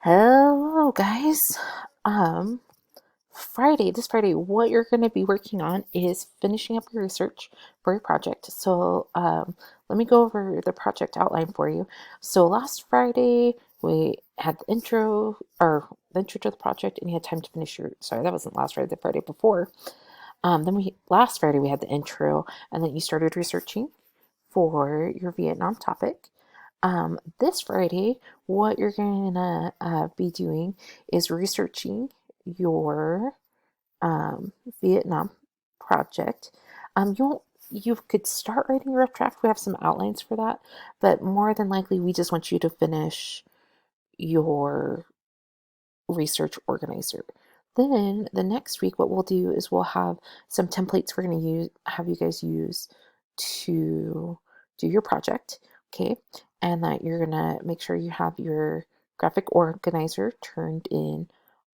Hello, guys. Um, this Friday, what you're going to be working on is finishing up your research for your project. Let me go over the project outline for you. So, last Friday, we had the intro to the project, and you had time to finish sorry, that wasn't last Friday, the Friday before. Last Friday, we had the intro, and then you started researching for your Vietnam topic. This Friday, what you're gonna be doing is researching your Vietnam project. You could start writing a rough draft. We have some outlines for that, but more than likely, we just want you to finish your research organizer. Then the next week, what we'll do is we'll have some templates we're going to have you guys use to do your project, okay? And that you're going to make sure you have your graphic organizer turned in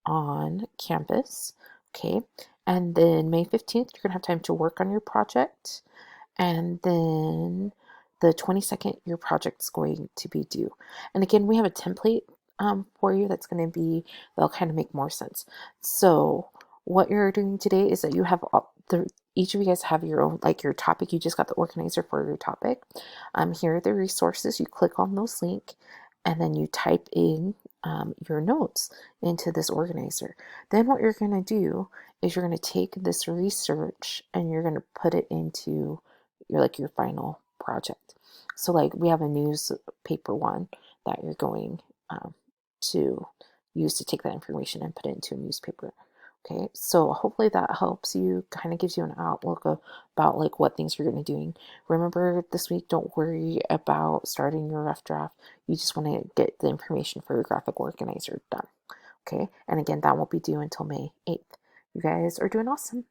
on Canvas, okay? And then May 15th, you're going to have time to work on your project. And then the 22nd, your project's going to be due. And again, we have a template for you that'll kind of make more sense. So what you're doing today is that you have each of you guys have your own, like your topic. You just got the organizer for your topic. Here are the resources. You click on those links and then you type in your notes into this organizer. Then what you're going to do is you're going to take this research and you're going to put it into your final project. So like we have a newspaper one that you're going to use to take that information and put it into a newspaper. Okay, so hopefully that helps you, kind of gives you an outlook about like what things you're going to be doing. Remember this week, don't worry about starting your rough draft. You just want to get the information for your graphic organizer done. Okay, and again, that won't be due until May 8th. You guys are doing awesome.